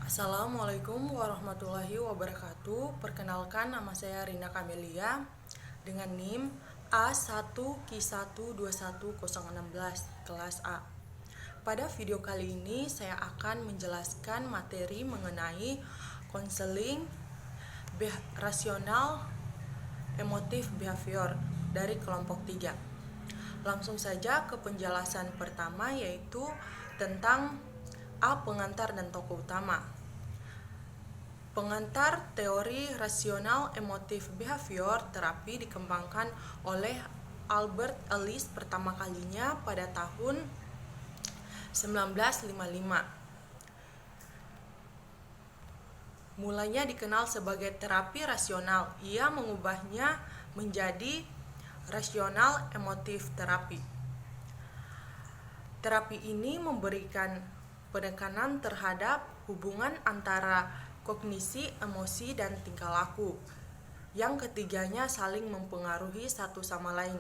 Assalamualaikum warahmatullahi wabarakatuh. Perkenalkan, nama saya Rina Kamelia dengan NIM A1Q1210116 kelas A. Pada video kali ini saya akan menjelaskan materi mengenai konseling rasional emotif behavior dari kelompok 3. Langsung saja ke penjelasan pertama, yaitu tentang pengantar dan tokoh utama. Pengantar teori rasional emotif behavior terapi dikembangkan oleh Albert Ellis pertama kalinya pada tahun 1955. Mulanya dikenal sebagai terapi rasional, ia mengubahnya menjadi rasional emotif terapi. Terapi ini memberikan penekanan terhadap hubungan antara kognisi, emosi, dan tingkah laku. Yang ketiganya saling mempengaruhi satu sama lain.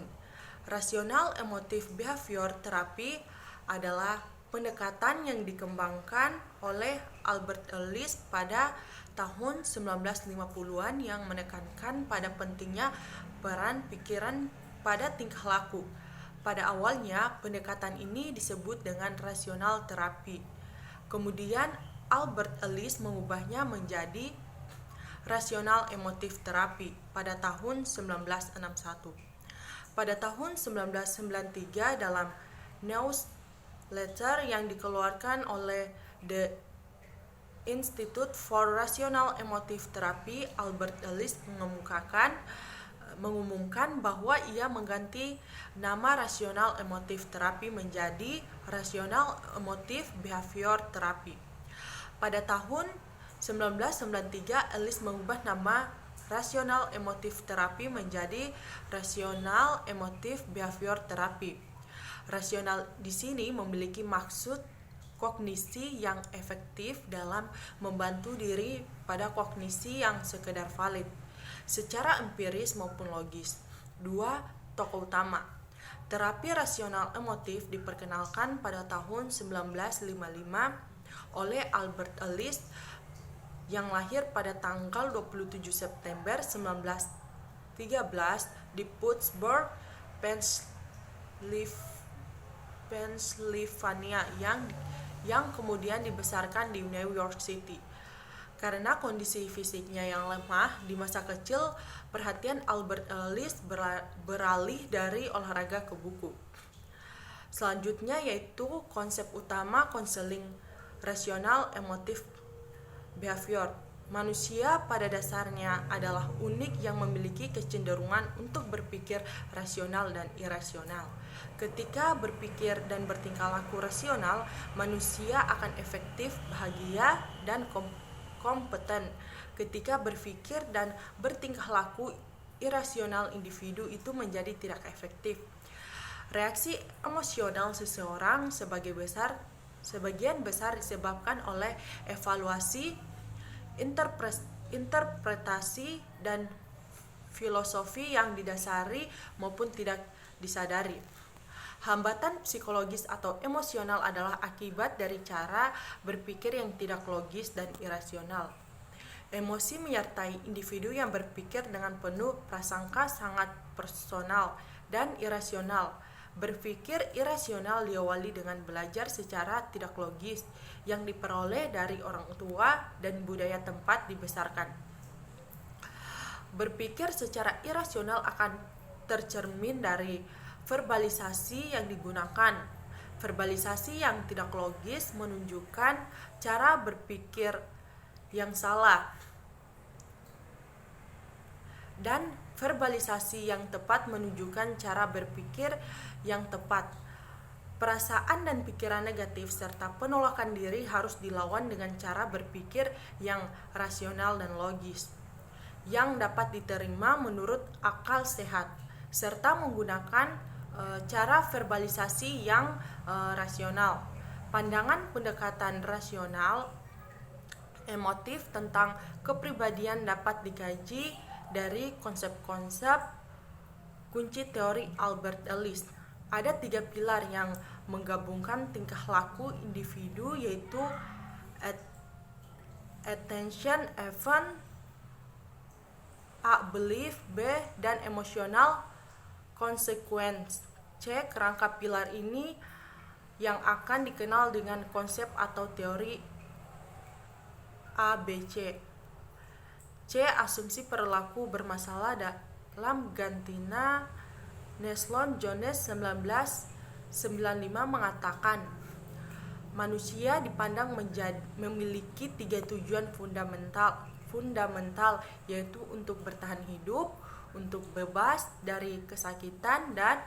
Rasional emotif behavior terapi adalah pendekatan yang dikembangkan oleh Albert Ellis pada tahun 1950-an yang menekankan pada pentingnya peran pikiran pada tingkah laku. Pada awalnya, pendekatan ini disebut dengan rasional terapi. Kemudian Albert Ellis mengubahnya menjadi rasional emotif terapi pada tahun 1961. Pada tahun 1993 dalam newsletter yang dikeluarkan oleh The Institute for Rational Emotive Therapy, Albert Ellis mengumumkan bahwa ia mengganti nama rasional emotif terapi menjadi rasional emotif behavior terapi. Pada tahun 1993, Ellis mengubah nama rasional emotif terapi menjadi rasional emotif behavior terapi. Rasional di sini memiliki maksud kognisi yang efektif dalam membantu diri pada kognisi yang sekedar valid secara empiris maupun logis. 2. Tokoh utama. Terapi rasional emotif diperkenalkan pada tahun 1955 oleh Albert Ellis yang lahir pada tanggal 27 September 1913 di Pittsburgh, Pennsylvania yang kemudian dibesarkan di New York City. Karena kondisi fisiknya yang lemah di masa kecil, perhatian Albert Ellis beralih dari olahraga ke buku. Selanjutnya yaitu konsep utama konseling rasional emotif behavior. Manusia pada dasarnya adalah unik yang memiliki kecenderungan untuk berpikir rasional dan irasional. Ketika berpikir dan bertingkah laku rasional, manusia akan efektif, bahagia, dan kompeten. Ketika berpikir dan bertingkah laku irasional, individu itu menjadi tidak efektif. Reaksi emosional seseorang sebagian besar disebabkan oleh evaluasi, interpretasi, dan filosofi yang didasari maupun tidak disadari. Hambatan psikologis atau emosional adalah akibat dari cara berpikir yang tidak logis dan irasional. Emosi menyertai individu yang berpikir dengan penuh prasangka sangat personal dan irasional. Berpikir irasional diawali dengan belajar secara tidak logis yang diperoleh dari orang tua dan budaya tempat dibesarkan. Berpikir secara irasional akan tercermin dari verbalisasi yang digunakan. Verbalisasi yang tidak logis menunjukkan cara berpikir yang salah, dan verbalisasi yang tepat menunjukkan cara berpikir yang tepat. Perasaan dan pikiran negatif serta penolakan diri harus dilawan dengan cara berpikir yang rasional dan logis, yang dapat diterima menurut akal sehat, serta menggunakan cara verbalisasi yang rasional. Pandangan pendekatan rasional emotif tentang kepribadian dapat dikaji dari konsep-konsep kunci teori Albert Ellis. Ada 3 pilar yang menggabungkan tingkah laku individu, yaitu attention, event, A. Belief, B. Dan emotional consequence. C. Kerangka pilar ini yang akan dikenal dengan konsep atau teori ABC. C. Asumsi perilaku bermasalah dalam Gantina Neslon Jones 1995 mengatakan manusia dipandang memiliki 3 tujuan fundamental, yaitu untuk bertahan hidup, untuk bebas dari kesakitan, dan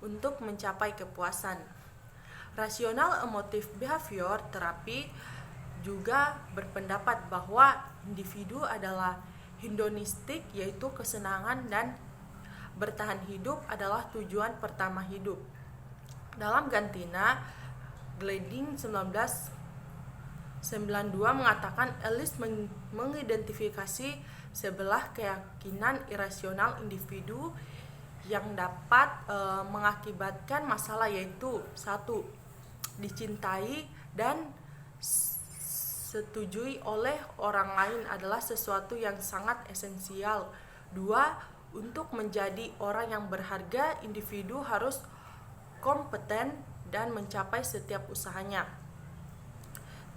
untuk mencapai kepuasan. Rasional emotive behavior terapi juga berpendapat bahwa individu adalah hedonistik, yaitu kesenangan, dan bertahan hidup adalah tujuan pertama hidup. Dalam Gantina, Glading 1992 mengatakan Ellis mengidentifikasi 11 keyakinan irasional individu yang dapat mengakibatkan masalah, yaitu 1. Dicintai dan setujui oleh orang lain adalah sesuatu yang sangat esensial. 2. Untuk menjadi orang yang berharga, individu harus kompeten dan mencapai setiap usahanya.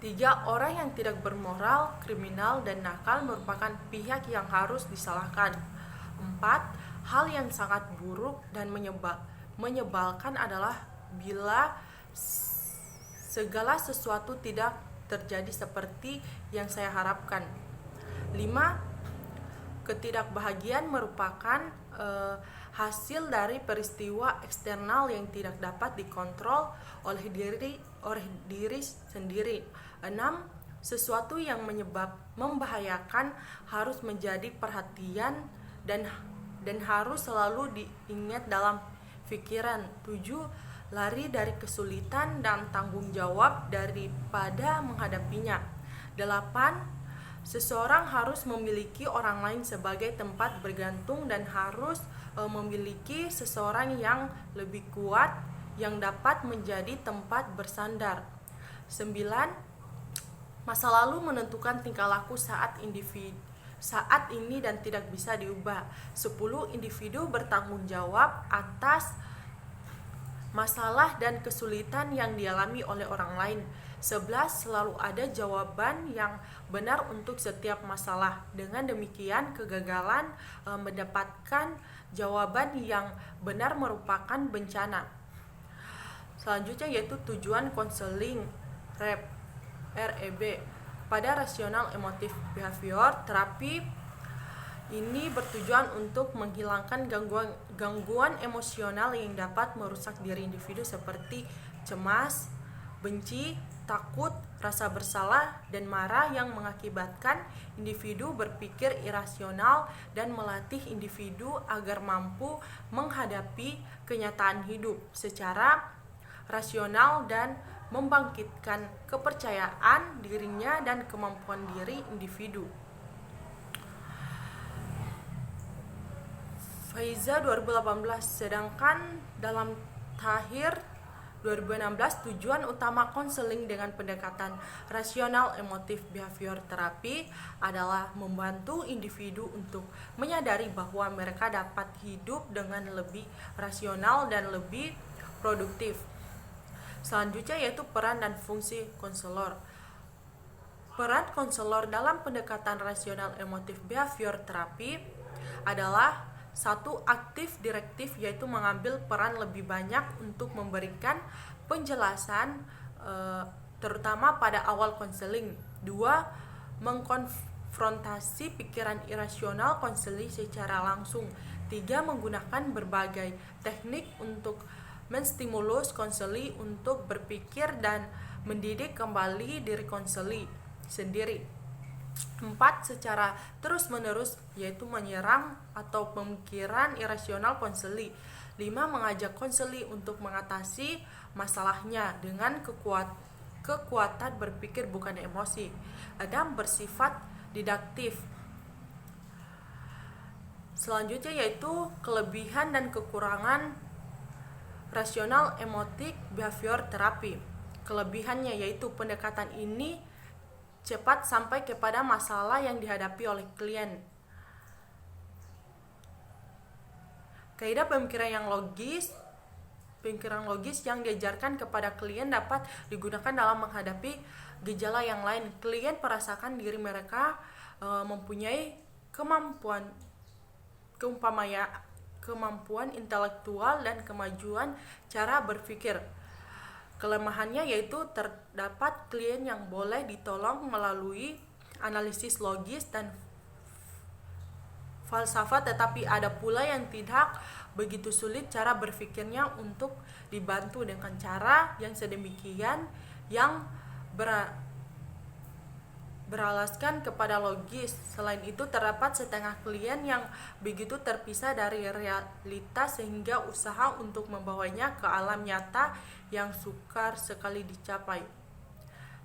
3. Orang yang tidak bermoral, kriminal, dan nakal merupakan pihak yang harus disalahkan. 4. Hal yang sangat buruk dan menyebalkan adalah bila segala sesuatu tidak terjadi seperti yang saya harapkan. 5. Ketidakbahagiaan merupakan hasil dari peristiwa eksternal yang tidak dapat dikontrol oleh diri sendiri. 6. Sesuatu yang membahayakan harus menjadi perhatian dan harus selalu diingat dalam pikiran. 7. Lari dari kesulitan dan tanggung jawab daripada menghadapinya. 8. Seseorang harus memiliki orang lain sebagai tempat bergantung dan harus memiliki seseorang yang lebih kuat yang dapat menjadi tempat bersandar. 9. Masa lalu menentukan tingkah laku saat ini dan tidak bisa diubah. 10. Individu bertanggung jawab atas masalah dan kesulitan yang dialami oleh orang lain. 11. Selalu ada jawaban yang benar untuk setiap masalah. Dengan demikian, kegagalan mendapatkan jawaban yang benar merupakan bencana. Selanjutnya yaitu tujuan konseling REB. Pada rasional emotive behavior terapi ini bertujuan untuk menghilangkan gangguan emosional yang dapat merusak diri individu seperti cemas, benci, takut, rasa bersalah, dan marah yang mengakibatkan individu berpikir irasional dan melatih individu agar mampu menghadapi kenyataan hidup secara rasional dan membangkitkan kepercayaan dirinya dan kemampuan diri individu. Faiza 2018. Sedangkan dalam Tahir 2016, tujuan utama konseling dengan pendekatan rasional emotive behavior terapi adalah membantu individu untuk menyadari bahwa mereka dapat hidup dengan lebih rasional dan lebih produktif. Selanjutnya yaitu peran dan fungsi konselor. Peran konselor dalam pendekatan rasional emotive behavior terapi adalah 1. Aktif direktif, yaitu mengambil peran lebih banyak untuk memberikan penjelasan terutama pada awal konseling. 2. Mengkonfrontasi pikiran irasional konseli secara langsung. 3. Menggunakan berbagai teknik untuk menstimulus konseli untuk berpikir dan mendidik kembali diri konseli sendiri. 4. Secara terus-menerus, yaitu menyerang atau pemikiran irasional konseli. 5. Mengajak konseli untuk mengatasi masalahnya dengan kekuatan berpikir bukan emosi. 6. Bersifat didaktif. Selanjutnya yaitu kelebihan dan kekurangan rasional emotive behavior terapi. Kelebihannya yaitu pendekatan ini cepat sampai kepada masalah yang dihadapi oleh klien. Kaidah pemikiran logis yang diajarkan kepada klien dapat digunakan dalam menghadapi gejala yang lain. Klien merasakan diri mereka mempunyai kemampuan intelektual dan kemajuan cara berpikir. Kelemahannya yaitu terdapat klien yang boleh ditolong melalui analisis logis dan falsafat, tetapi ada pula yang tidak begitu sulit cara berpikirnya untuk dibantu dengan cara yang sedemikian yang beralaskan kepada logis. Selain itu, terdapat setengah klien yang begitu terpisah dari realitas sehingga usaha untuk membawanya ke alam nyata yang sukar sekali dicapai.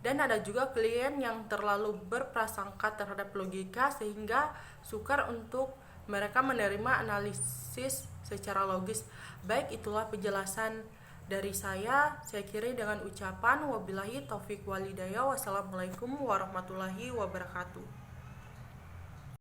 Dan ada juga klien yang terlalu berprasangka terhadap logika sehingga sukar untuk mereka menerima analisis secara logis. Baik, itulah penjelasan dari saya akhiri dengan ucapan wabillahi taufik walhidayah. Wassalamualaikum warahmatullahi wabarakatuh.